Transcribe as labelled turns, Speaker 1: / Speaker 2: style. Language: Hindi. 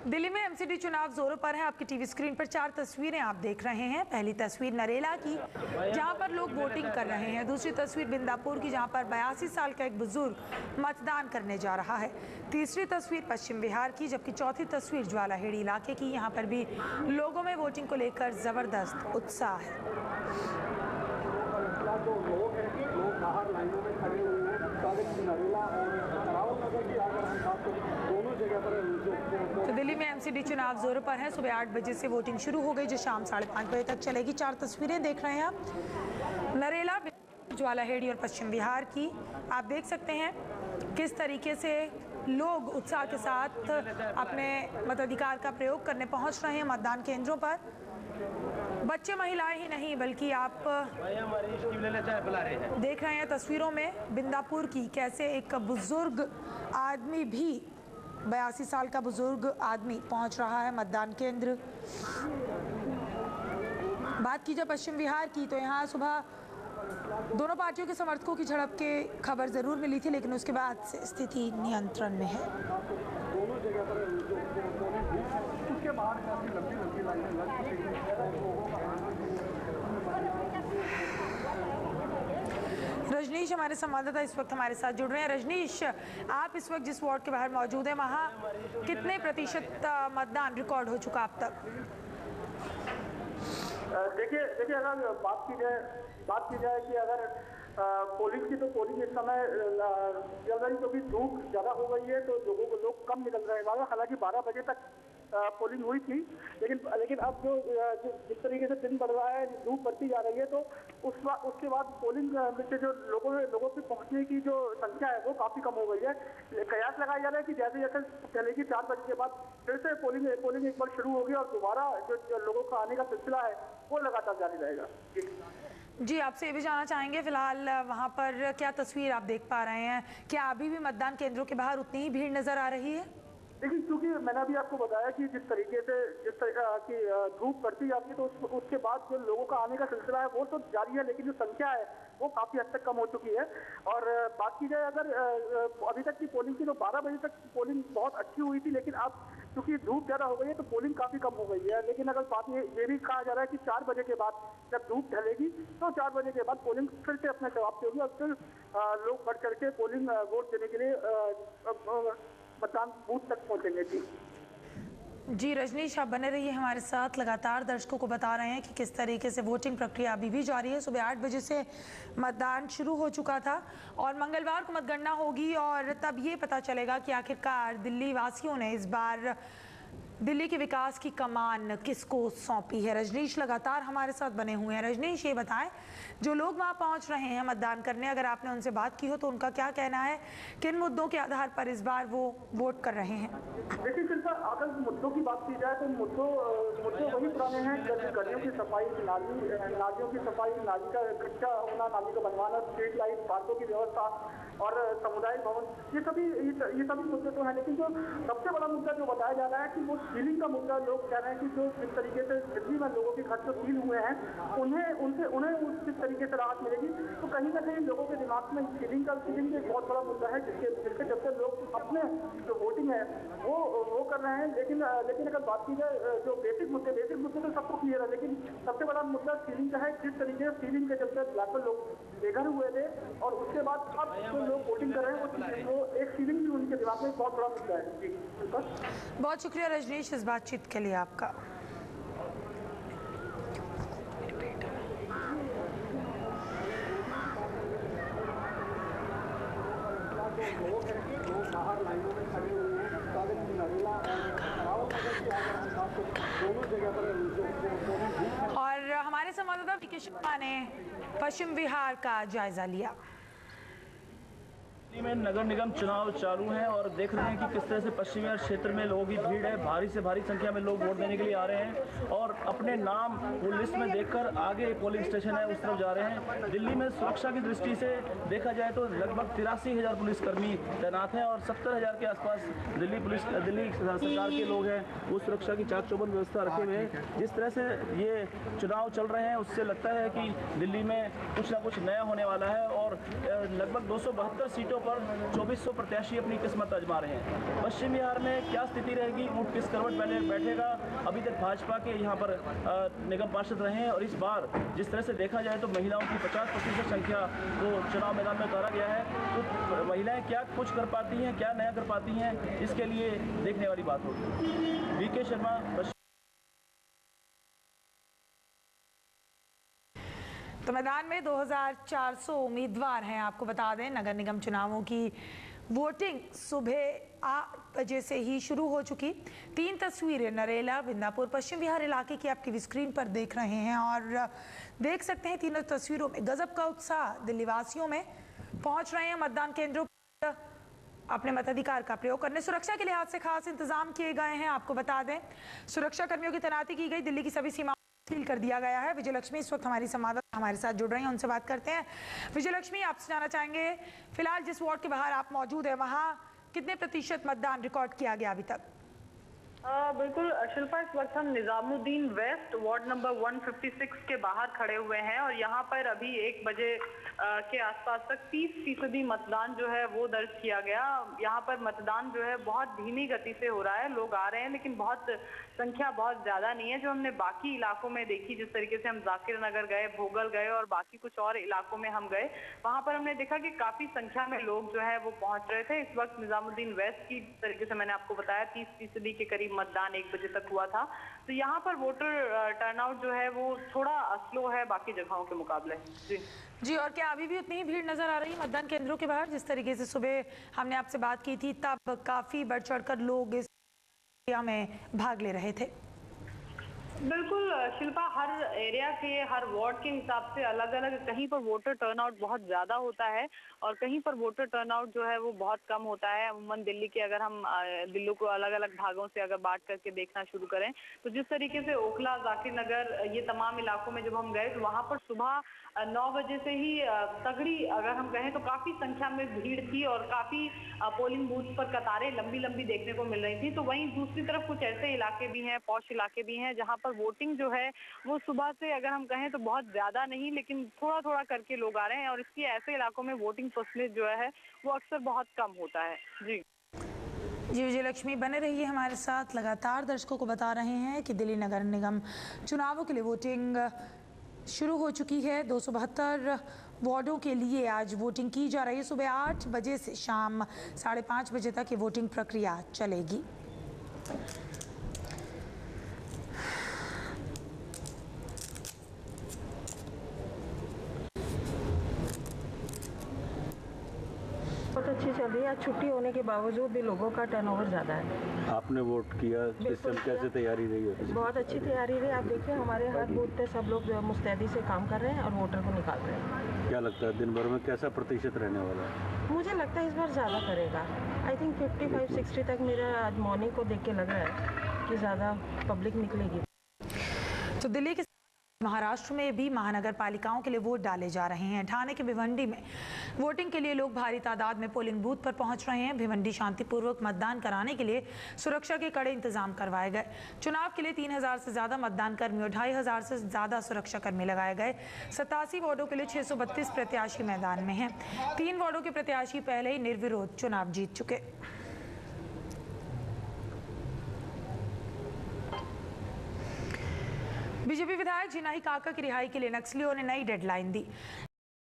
Speaker 1: दिल्ली में एमसीडी चुनाव जोरों पर है। आपकी टीवी स्क्रीन पर 4 तस्वीरें आप देख रहे हैं। पहली तस्वीर नरेला की, जहां पर लोग वोटिंग कर रहे हैं। दूसरी तस्वीर बिंदापुर की, जहां पर 82 साल का एक बुजुर्ग मतदान करने जा रहा है। तीसरी तस्वीर पश्चिम बिहार की, जबकि चौथी तस्वीर ज्वालाहेड़ी इलाके की। यहाँ पर भी लोगों में वोटिंग को लेकर जबरदस्त उत्साह है। तो दिल्ली में एमसीडी चुनाव जोरों पर है। सुबह 8 बजे से वोटिंग शुरू हो गई, जो शाम 5:30 बजे तक चलेगी। 4 तस्वीरें देख रहे हैं आप, नरेला, ज्वालाहेड़ी और पश्चिम बिहार की। आप देख सकते हैं किस तरीके से लोग उत्साह के साथ अपने मताधिकार का प्रयोग करने पहुंच रहे हैं मतदान केंद्रों पर। बच्चे महिलाएं ही नहीं बल्कि आप देख रहे हैं तस्वीरों में बिंदापुर की, कैसे एक बुजुर्ग आदमी भी 82 साल का बुजुर्ग आदमी पहुंच रहा है मतदान केंद्र। बात की जाए पश्चिम बिहार की, तो यहाँ सुबह दोनों पार्टियों के समर्थकों की झड़प के खबर जरूर मिली थी, लेकिन उसके बाद से स्थिति नियंत्रण में है। दोनों जगह पर उसके बाद काफी लंबी लाइनें लग चुकी हैं। रजनीश हमारे संवाददाता इस वक्त हमारे साथ जुड़ रहे हैं। रजनीश, आप इस वक्त जिस वार्ड के बाहर मौजूद हैं, वहाँ कितने प्रतिशत मतदान रिकॉर्ड हो चुका अब तक?
Speaker 2: देखिए अगर बात की जाए कि अगर पोलिंग की, तो पोलिंग इस समय चल रही, क्योंकि धूप ज़्यादा हो गई है तो लोग कम निकल रहे हैं। हालांकि 12 बजे तक पोलिंग हुई थी, लेकिन अब जो जिस तरीके से दिन बढ़ रहा है, धूप बढ़ती जा रही है, तो उसके बाद पोलिंग में जो लोगों के पहुंचने की जो संख्या है वो काफ़ी कम हो गई है। कयास लगाया जा रहा है कि जैसे जैसे चलेगी 4 बजे के बाद फिर से पोलिंग एक बार शुरू होगी और दोबारा जो लोगों का आने का सिलसिला है वो लगातार जारी रहेगा।
Speaker 1: जी, आपसे ये भी जानना चाहेंगे, फिलहाल वहाँ पर क्या तस्वीर आप देख पा रहे हैं? क्या अभी भी मतदान केंद्रों के बाहर उतनी ही भीड़ नजर आ रही है?
Speaker 2: लेकिन क्योंकि मैंने अभी आपको बताया कि जिस तरीके की धूप बढ़ती जाती है, तो उसके बाद जो लोगों का आने का सिलसिला है वो तो जारी है, लेकिन जो संख्या है वो काफ़ी हद तक कम हो चुकी है। और बात की जाए अगर अभी तक की पोलिंग की, तो 12 बजे तक पोलिंग बहुत अच्छी हुई थी, लेकिन अब क्योंकि धूप ज़्यादा हो गई है तो पोलिंग काफ़ी कम हो गई है। लेकिन अगर बात ये भी कहा जा रहा है कि 4 बजे के बाद जब धूप ढलेगी तो 4 बजे के बाद पोलिंग फिर से अपने जवाब पे होगी और फिर लोग बढ़ चढ़ के पोलिंग वोट देने के लिए मतदान बूथ तक पहुंचेंगे।
Speaker 1: जी रजनीश, आप बने रहिए हमारे साथ। लगातार दर्शकों को बता रहे हैं कि किस तरीके से वोटिंग प्रक्रिया अभी भी जारी है। सुबह 8 बजे से मतदान शुरू हो चुका था और मंगलवार को मतगणना होगी और तब ये पता चलेगा कि आखिरकार दिल्ली वासियों ने इस बार दिल्ली के विकास की कमान किसको सौंपी है। रजनीश लगातार हमारे साथ बने हुए हैं। रजनीश, ये बताएं, जो लोग वहां पहुंच रहे हैं मतदान करने, अगर आपने उनसे बात की हो तो उनका क्या कहना है? किन मुद्दों के आधार पर इस बार वो वोट कर रहे हैं?
Speaker 2: देखिए शिल्पा, अगर मुद्दों की बात की जाए तो मुद्दे वही पुराने हैं। गलियों की सफाई, नालियों की सफाई, नाली का कच्चा होना, नाली का बनवाना, स्ट्रीट लाइट, पार्कों की व्यवस्था और समुदाय भवन, ये सभी मुद्दे तो हैं। लेकिन जो सबसे बड़ा मुद्दा जो बताया जा रहा है कि वो सीलिंग का मुद्दा। लोग कह रहे हैं कि जो जिस तरीके से दिल्ली में लोगों के घर जो सील हुए हैं उन्हें जिस तरीके से राहत मिलेगी, तो कहीं ना कहीं लोगों के दिमाग में सीलिंग एक बहुत बड़ा मुद्दा है, जिसके चलते लोग अपने जो वोटिंग है वो कर रहे हैं। लेकिन अगर बात की जाए जो बेसिक मुद्दे तो सबको क्लियर है, लेकिन सबसे बड़ा मुद्दा सीलिंग का है। जिस तरीके से सीलिंग के चलते लाखों लोग बेघर हुए थे और उसके बाद अब जो लोग वोटिंग कर रहे हैं वो एक सीलिंग भी उनके दिमाग में बहुत बड़ा मुद्दा है। जी
Speaker 1: बहुत शुक्रिया रजनीश इस बातचीत के लिए आपका। और हमारे संवाददाता विकी शर्मा ने पश्चिम बिहार का जायजा लिया।
Speaker 3: में नगर निगम चुनाव चालू हैं और देख रहे हैं कि किस तरह से पश्चिमी बिहार क्षेत्र में लोगों की भीड़ है। भारी से भारी संख्या में लोग वोट देने के लिए आ रहे हैं और अपने नाम वो लिस्ट में देखकर आगे पोलिंग स्टेशन है उस तरफ जा रहे हैं। दिल्ली में सुरक्षा की दृष्टि से देखा जाए तो लगभग 83,000 पुलिसकर्मी तैनात हैं और 70,000 के आसपास दिल्ली सरकार के लोग हैं वो सुरक्षा की चाक चौबंद व्यवस्था रखे हुए हैं। जिस तरह से ये चुनाव चल रहे हैं उससे लगता है कि दिल्ली में कुछ ना कुछ नया होने वाला है और लगभग 272 सीटों पर और 2400 प्रत्याशी अपनी किस्मत आजमा रहे हैं। पश्चिम बिहार में क्या स्थिति रहेगी, ऊँट किस करवट पहले बैठेगा। अभी तक भाजपा के यहाँ पर निगम पार्षद रहे हैं और इस बार जिस तरह से देखा जाए तो महिलाओं की 50% संख्या को चुनाव मैदान में उतारा गया है। तो महिलाएं क्या कुछ कर पाती हैं, क्या नया कर पाती हैं, इसके लिए देखने वाली बात होगी। वीके शर्मा।
Speaker 1: तो मैदान में 2400 उम्मीदवार हैं। आपको बता दें नगर निगम चुनावों की वोटिंग सुबह 8 बजे से ही शुरू हो चुकी। 3 तस्वीरें नरेला बिंदापुर पश्चिम बिहार इलाके की आप टीवी स्क्रीन पर देख रहे हैं और देख सकते हैं तीनों तस्वीरों में गजब का उत्साह दिल्ली वासियों में। पहुंच रहे हैं मतदान केंद्रों पर अपने मताधिकार का प्रयोग करने। सुरक्षा के लिहाज से खास इंतजाम किए गए हैं। आपको बता दें सुरक्षा कर्मियों की तैनाती की गई। दिल्ली की सभी सीमाओं सील कर दिया गया है। विजयलक्ष्मी इस वक्त हमारी संवाददाता हमारे साथ जुड़ रही हैं, उनसे बात करते हैं। विजयलक्ष्मी, आपसे जानना चाहेंगे फिलहाल जिस वार्ड के बाहर आप मौजूद है वहां कितने प्रतिशत मतदान रिकॉर्ड किया गया अभी तक?
Speaker 4: बिल्कुल शिल्पा, इस वक्त हम निजामुद्दीन वेस्ट वार्ड नंबर 156 के बाहर खड़े हुए हैं और यहाँ पर अभी 1 बजे के आसपास तक 30% मतदान जो है वो दर्ज किया गया। यहाँ पर मतदान जो है बहुत धीमी गति से हो रहा है। लोग आ रहे हैं लेकिन संख्या बहुत ज्यादा नहीं है। जो हमने बाकी इलाकों में देखी, जिस तरीके से हम जाकिर नगर गए, भोगल गए और बाकी कुछ और इलाकों में हम गए, वहां पर हमने देखा कि काफी संख्या में लोग जो है वो पहुंच रहे थे। इस वक्त निजामुद्दीन वेस्ट की तरीके से मैंने आपको बताया 30% के करीब मतदान 1 बजे तक हुआ था। तो यहाँ पर वोटर टर्नआउट जो है वो थोड़ा स्लो है बाकी जगहों के मुकाबले।
Speaker 1: जी, और क्या अभी भी उतनी ही भीड़ नजर आ रही है मतदान केंद्रों के बाहर? जिस तरीके से सुबह हमने आपसे बात की थी तब काफी बढ़ चढ़कर लोग इस में भाग ले रहे थे।
Speaker 4: बिल्कुल शिल्पा, हर एरिया के हर वार्ड के हिसाब से अलग अलग, कहीं पर वोटर टर्नआउट बहुत ज्यादा होता है और कहीं पर वोटर टर्नआउट जो है वो बहुत कम होता है। अमूमन दिल्ली के अगर हम दिल्ली को अलग अलग भागों से अगर बांट करके देखना शुरू करें तो जिस तरीके से ओखला, जाकिर नगर, ये तमाम इलाकों में जब हम गए तो वहां पर सुबह 9 बजे से ही तगड़ी अगर हम कहें तो काफी संख्या में भीड़ थी और काफी पोलिंग बूथ पर कतारें लंबी लंबी देखने को मिल रही थी। तो वहीं दूसरी तरफ कुछ ऐसे इलाके भी हैं, पॉश इलाके भी हैं, जहां पर वोटिंग जो है वो सुबह से अगर हम कहें तो बहुत ज्यादा नहीं लेकिन थोड़ा थोड़ा करके लोग आ रहे हैं और इसकी ऐसे इलाकों में वोटिंग परसेंटेज जो है वो अक्सर बहुत कम होता है। जी
Speaker 1: विजयलक्ष्मी बने रहिए हमारे साथ। लगातार दर्शकों को बता रहे हैं कि दिल्ली नगर निगम चुनावों के लिए वोटिंग शुरू हो चुकी है। 272 वार्डों के लिए आज वोटिंग की जा रही है। सुबह 8 बजे से शाम 5:30 बजे तक ये वोटिंग प्रक्रिया चलेगी।
Speaker 5: बहुत अच्छी चल रही है। आज छुट्टी होने के बावजूद भी लोगों का टर्नओवर ज़्यादा है।
Speaker 6: आपने वोट किया, सिस्टम कैसे तैयारी रही है?
Speaker 5: बहुत अच्छी तैयारी रही। आप देखिए हमारे हर बूथ पे सब लोग मुस्तैदी से काम कर रहे हैं और वोटर को निकाल रहे हैं।
Speaker 6: क्या लगता है दिन भर में कैसा प्रतिशत रहने वाला है?
Speaker 5: मुझे लगता है इस बार ज़्यादा करेगा। आई थिंक 55-60 तक मेरा आज मॉर्निंग को देख के लग रहा है कि ज़्यादा पब्लिक निकलेगी।
Speaker 1: तो दिल्ली के महाराष्ट्र में भी महानगर पालिकाओं के लिए वोट डाले जा रहे हैं। ठाणे के भिवंडी में वोटिंग के लिए लोग भारी तादाद में पोलिंग बूथ पर पहुंच रहे हैं। भिवंडी शांतिपूर्वक मतदान कराने के लिए सुरक्षा के कड़े इंतजाम करवाए गए। चुनाव के लिए 3000 से ज्यादा मतदान कर्मी और 2500 से ज्यादा सुरक्षा कर्मी लगाए गए। 87 वार्डों के लिए 632 प्रत्याशी मैदान में हैं। 3 वार्डों के प्रत्याशी पहले ही निर्विरोध चुनाव जीत चुके। बीजेपी विधायक जिनाही काका की रिहाई के लिए नक्सलियों ने नई डेडलाइन दी।